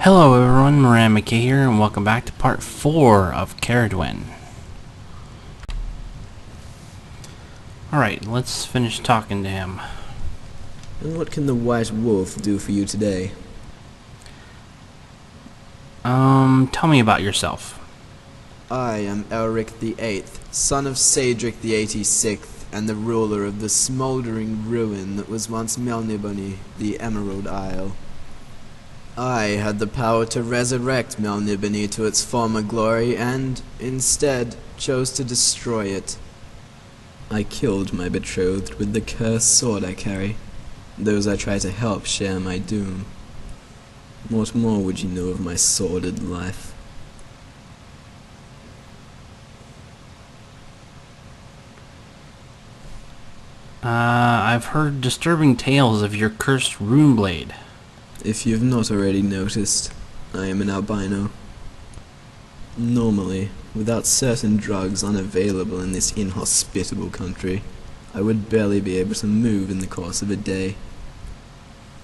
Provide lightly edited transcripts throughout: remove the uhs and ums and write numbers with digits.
Hello everyone, Moran here, and welcome back to part 4 of Cerwiden. Alright, let's finish talking to him. And what can the White Wolf do for you today? Tell me about yourself. I am Elric the Eighth, son of Cedric the 86th, and the ruler of the smoldering ruin that was once Melniboné, the Emerald Isle. I had the power to resurrect Melniboné to its former glory, and, instead, chose to destroy it. I killed my betrothed with the cursed sword I carry. Those I try to help share my doom. What more would you know of my sordid life? I've heard disturbing tales of your cursed rune blade. If you've not already noticed, I am an albino. Normally, without certain drugs unavailable in this inhospitable country, I would barely be able to move in the course of a day.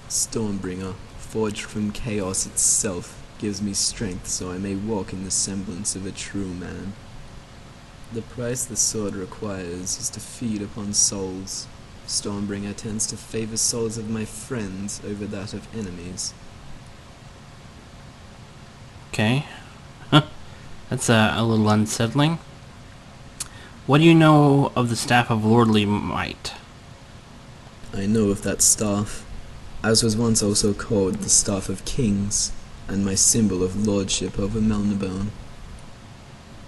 Stormbringer, forged from chaos itself, gives me strength so I may walk in the semblance of a true man. The price the sword requires is to feed upon souls. Stormbringer tends to favor souls of my friends over that of enemies. Okay. That's a little unsettling. What do you know of the Staff of Lordly Might? I know of that staff, as was once also called the Staff of Kings, and my symbol of lordship over Melniboné.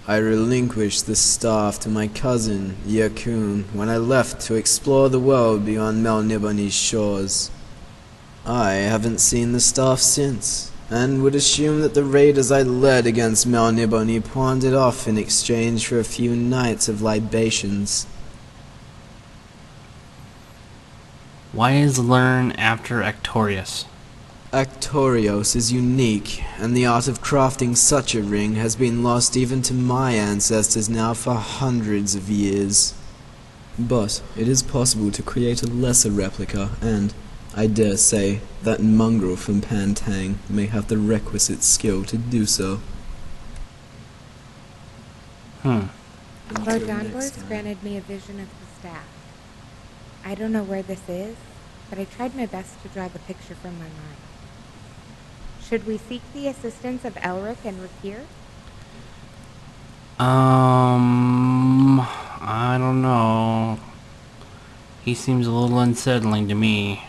I relinquished the staff to my cousin, Yakun, when I left to explore the world beyond Melniboné's shores. I haven't seen the staff since, and would assume that the raiders I led against Melniboné pawned it off in exchange for a few nights of libations. Why is Learn after Actorius? Actorios is unique, and the art of crafting such a ring has been lost even to my ancestors now for hundreds of years. But it is possible to create a lesser replica, and I dare say that mongrel from Pantang may have the requisite skill to do so. Lord Gondor's granted me a vision of the staff. I don't know where this is, but I tried my best to draw the picture from my mind. Should we seek the assistance of Elric and Rakir? I don't know. He seems a little unsettling to me.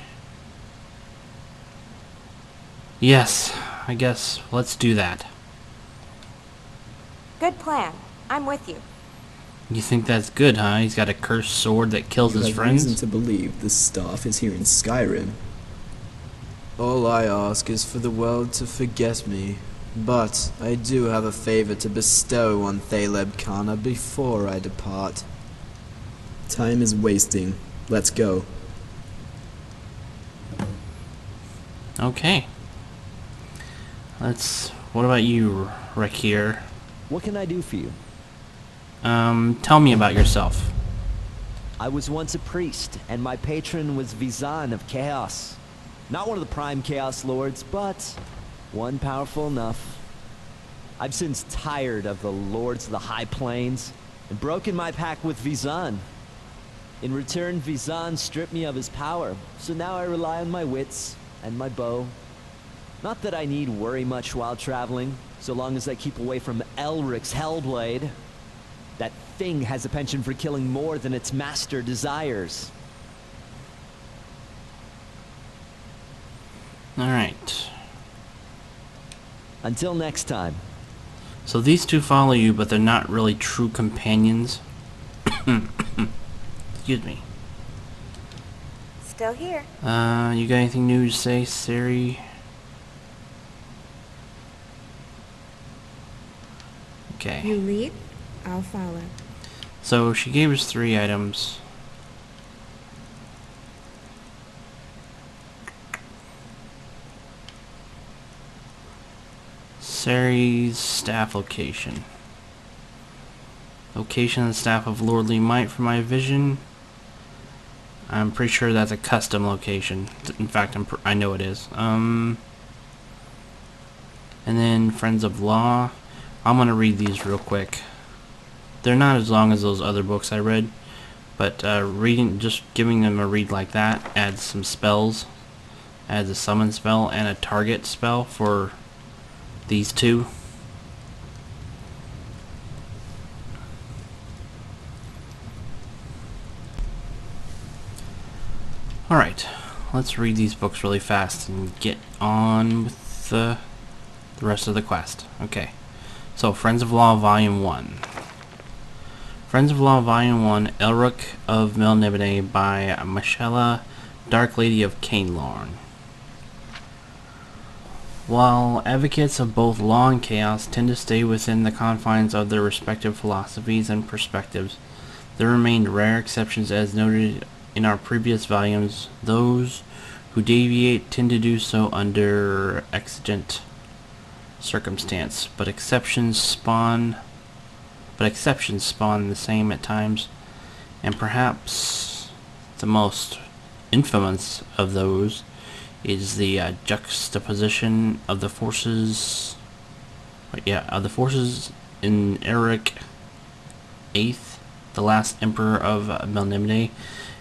Yes, I guess let's do that. Good plan. I'm with you. You think that's good, huh? He's got a cursed sword that kills his I have friends? reason to believe the staff is here in Skyrim. All I ask is for the world to forget me, but I do have a favor to bestow on Thaleb Kana before I depart. Time is wasting. Let's go. Okay. What about you, Rakir? What can I do for you? Tell me about yourself. I was once a priest, and my patron was Vizan of Chaos. Not one of the prime Chaos Lords, but one powerful enough. I've since tired of the Lords of the High Plains, and broken my pact with Vizan. In return, Vizan stripped me of his power, so now I rely on my wits and my bow. Not that I need worry much while traveling, so long as I keep away from Elric's Hellblade. That thing has a penchant for killing more than its master desires. Alright. Until next time. So these two follow you, but they're not really true companions. Excuse me. Still here. You got anything new to say, Siri? Okay. You lead, I'll follow. So she gave us 3 items. Ceri's staff location. Location of the Staff of Lordly Might for my vision. I'm pretty sure that's a custom location. In fact, I know it is. And then Friends of Law. I'm going to read these real quick. They're not as long as those other books I read, but just giving them a read like that adds some spells. Adds a summon spell and a target spell for these two. Alright, let's read these books really fast and get on with the rest of the quest. Okay, so Friends of Law Volume 1. Friends of Law Volume 1, Elric of Melniboné by Michella, Dark Lady of Cainlorn. While advocates of both law and chaos tend to stay within the confines of their respective philosophies and perspectives, there remain rare exceptions as noted in our previous volumes. Those who deviate tend to do so under exigent circumstance, but exceptions spawn the same at times, and perhaps the most infamous of those is the juxtaposition of the forces in Eric VIII, the last emperor of Melniboné.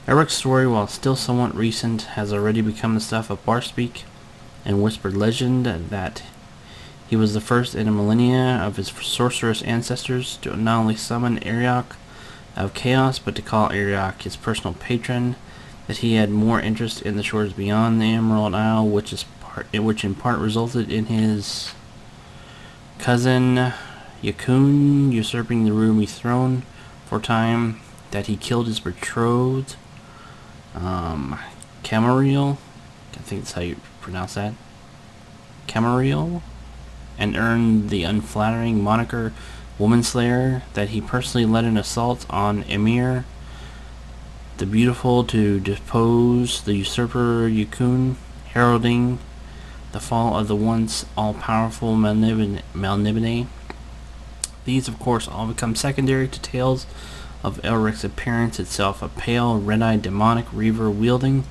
Eric's story, while still somewhat recent, has already become the stuff of bar speak and whispered legend that he was the first in a millennia of his sorcerous ancestors to not only summon Ariok of Chaos, but to call Ariok his personal patron, that he had more interest in the shores beyond the Emerald Isle, which in part resulted in his cousin Yakun usurping the Rumi throne for a time, that he killed his betrothed, Camariel, I think that's how you pronounce that, Camariel, and earned the unflattering moniker Woman Slayer, that he personally led an assault on Emir the Beautiful to depose the usurper Yakun, heralding the fall of the once all-powerful Melniboné. These, of course, all become secondary to tales of Elric's appearance itself, a pale, red-eyed demonic reaver wielding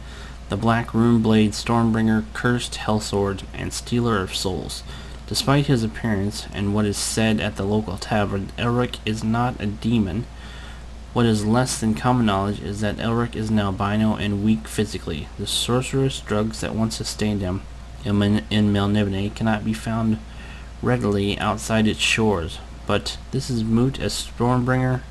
the black rune blade Stormbringer, cursed hellsword, and stealer of souls. Despite his appearance and what is said at the local tavern, Elric is not a demon. What is less than common knowledge is that Elric is an albino and weak physically. The sorcerous drugs that once sustained him in Melniboné cannot be found readily outside its shores, but this is moot as Stormbringer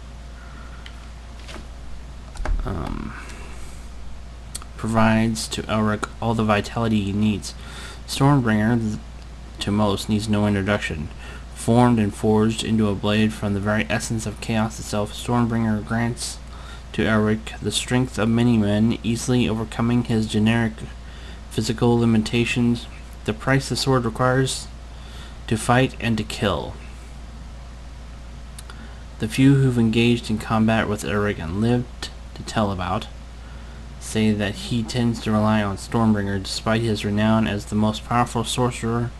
provides to Elric all the vitality he needs. Stormbringer, to most, needs no introduction. Formed and forged into a blade from the very essence of chaos itself, Stormbringer grants to Elric the strength of many men, easily overcoming his generic physical limitations. The price the sword requires to fight and to kill. The few who've engaged in combat with Elric and lived to tell about say that he tends to rely on Stormbringer despite his renown as the most powerful sorcerer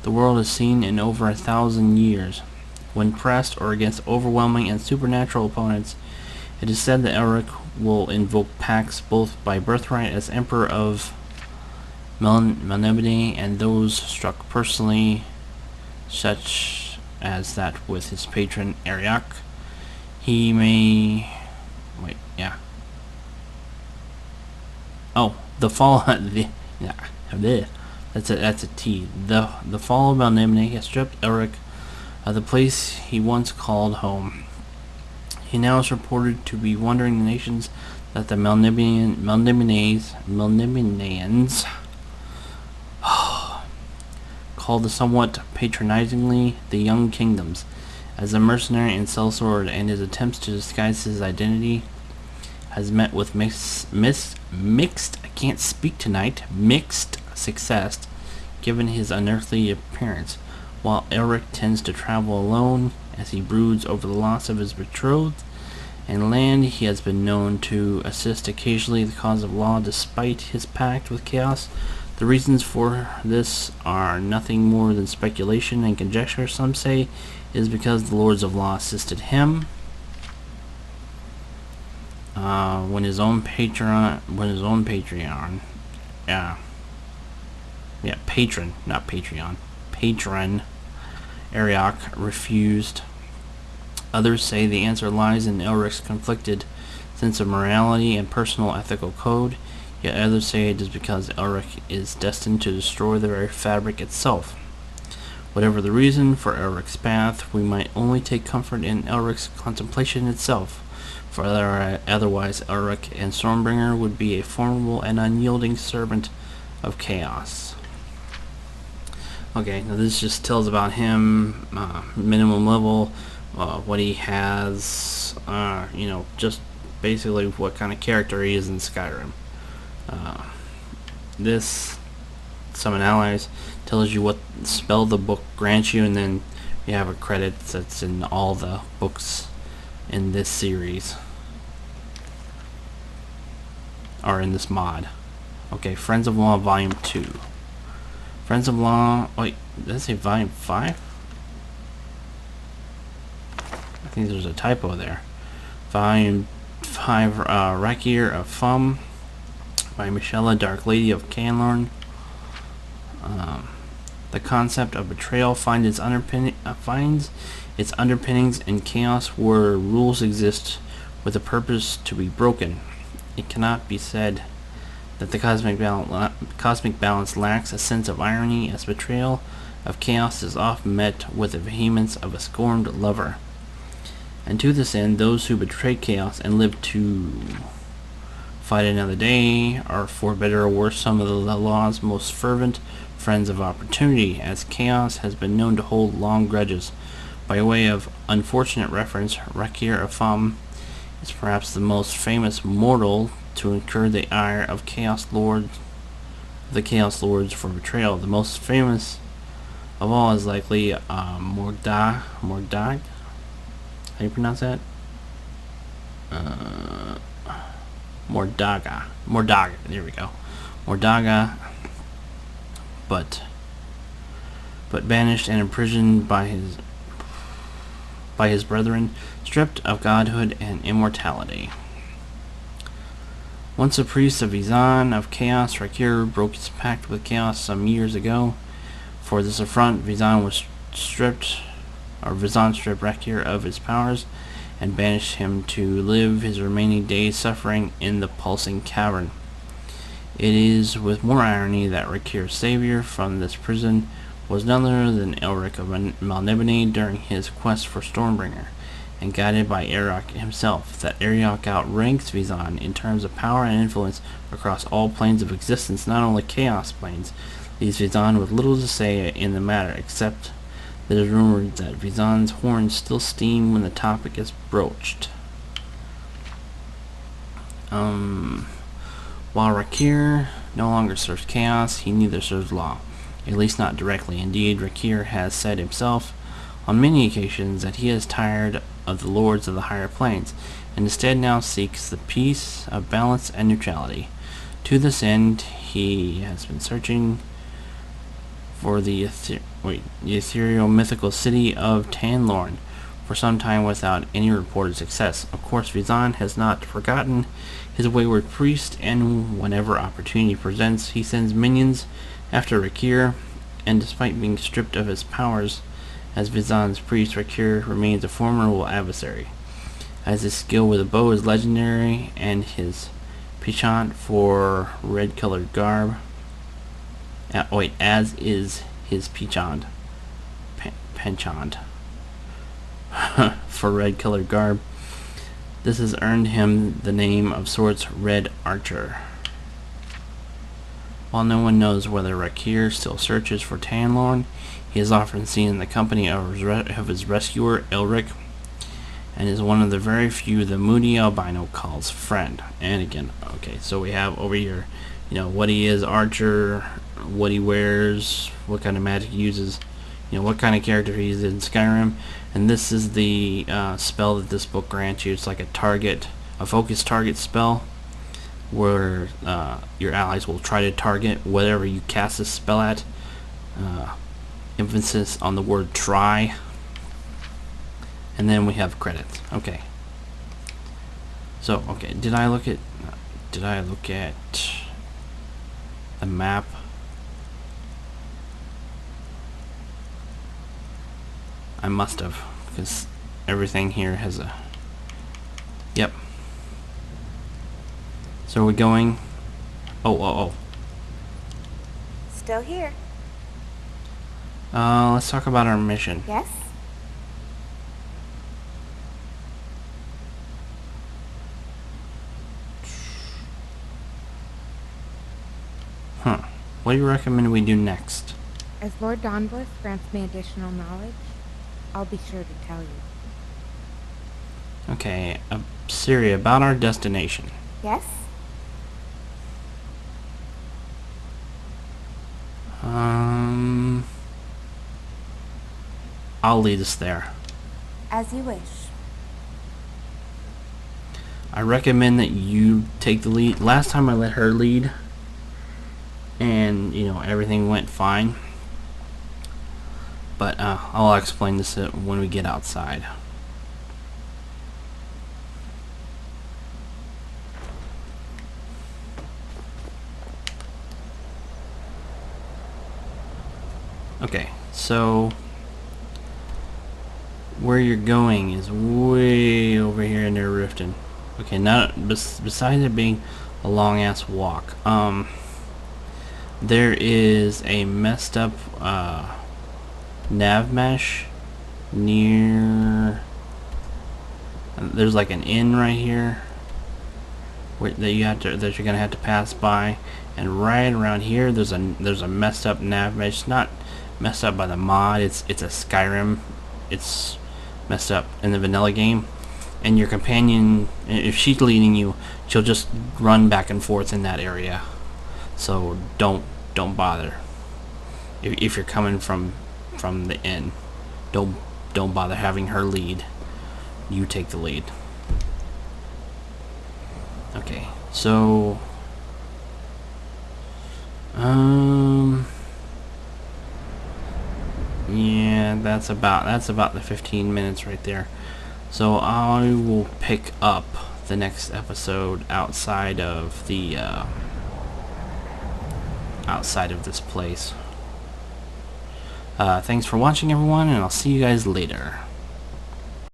the world has seen in over 1,000 years. When pressed or against overwhelming and supernatural opponents, it is said that Elric will invoke pacts both by birthright as Emperor of Melniboné and those struck personally, such as that with his patron Ariok. He may... wait, yeah. Oh, the fall... That's a T. The fall of Melniboné has stripped Elric of the place he once called home. He now is reported to be wandering the nations that the Melnibonéans call the somewhat patronizingly the Young Kingdoms. As a mercenary and sellsword, and his attempts to disguise his identity has met with mixed success, given his unearthly appearance, while Elric tends to travel alone as he broods over the loss of his betrothed and land. He has been known to assist occasionally the cause of law despite his pact with chaos. The reasons for this are nothing more than speculation and conjecture. Some say it is because the Lords of Law assisted him when his own patron, patron, not Patreon, patron, Ariok, refused. Others say the answer lies in Elric's conflicted sense of morality and personal ethical code, yet others say it is because Elric is destined to destroy the very fabric itself. Whatever the reason for Elric's path, we might only take comfort in Elric's contemplation itself, for otherwise Elric and Stormbringer would be a formidable and unyielding servant of chaos. Okay, now this just tells about him, minimum level, what he has, just basically what kind of character he is in Skyrim. This summon allies tells you what spell the book grants you, and then you have a credit that's in all the books in this series, or in this mod. Okay, Friends of Law Volume 2. Friends of Law, wait, did I say Volume 5? I think there's a typo there. Volume 5, Rakir of Fum by Michelle, Dark Lady of Canlorn. The concept of betrayal finds its underpinnings in chaos where rules exist with a purpose to be broken. It cannot be said that the cosmic balance lacks a sense of irony, as betrayal of chaos is often met with the vehemence of a scorned lover. And to this end, those who betray chaos and live to fight another day are, for better or worse, some of the law's most fervent friends of opportunity, as chaos has been known to hold long grudges. By way of unfortunate reference, Rakir of Fum is perhaps the most famous mortal to incur the ire of the Chaos Lords for betrayal. The most famous of all is likely Mordag. How do you pronounce that? Mordaga. There we go. Mordaga. But banished and imprisoned by his brethren, stripped of godhood and immortality. Once a priest of Vizan of Chaos, Rakir broke his pact with Chaos some years ago. For this affront, Vizan stripped Rakir of his powers and banished him to live his remaining days suffering in the pulsing cavern. It is with more irony that Rakir's savior from this prison was none other than Elric of Melniboné during his quest for Stormbringer, and guided by Ariok himself, that Ariok outranks Vizan in terms of power and influence across all planes of existence, not only Chaos planes, leaves Vizan with little to say in the matter, except that it is rumored that Vizan's horns still steam when the topic is broached. While Rakir no longer serves Chaos, he neither serves Law, at least not directly. Indeed, Rakir has said himself on many occasions that he is tired of the lords of the higher planes, and instead now seeks the peace of balance and neutrality. To this end, he has been searching for the ethereal mythical city of Tanlorn for some time without any reported success. Of course, Vizan has not forgotten his wayward priest, and whenever opportunity presents, he sends minions after Rakir, and despite being stripped of his powers as Vizan's priest, Rakir remains a formidable adversary, as his skill with a bow is legendary, and his penchant for red-colored garb, as is his penchant for red-colored garb. This has earned him the name of sorts Red Archer. While no one knows whether Rakir still searches for Tanlorn, he is often seen in the company of his rescuer, Elric, and is one of the very few the moody albino calls friend. And again, okay, so we have over here, what he is, Archer, what he wears, what kind of magic he uses, what kind of character he is in Skyrim, and this is the spell that this book grants you. It's like a focused target spell, where your allies will try to target whatever you cast this spell at. Emphasis on the word try. And then we have credits. Okay. So, okay, did I look at the map? I must have, because everything here has a... Yep. So we're going... Oh. Still here. Let's talk about our mission. Yes? Huh. What do you recommend we do next? As Lord Donblis grants me additional knowledge, I'll be sure to tell you. Okay, Siri, about our destination. Yes? I'll lead us there. As you wish. I recommend that you take the lead. Last time I let her lead, and everything went fine. But I'll explain this when we get outside. Okay, so where you're going is way over here near Riften. Okay, now besides it being a long ass walk, there is a messed up nav mesh near. There's like an inn right here that you're gonna have to pass by, and right around here there's a messed up nav mesh. It's not messed up by the mod. It's a Skyrim. It's messed up in the vanilla game, and your companion, if she's leading you, she'll just run back and forth in that area. So don't bother. If you're coming from the inn, don't bother having her lead. You take the lead. Okay, so yeah, that's about the 15 minutes right there. So I will pick up the next episode outside of the outside of this place. Thanks for watching, everyone, and I'll see you guys later.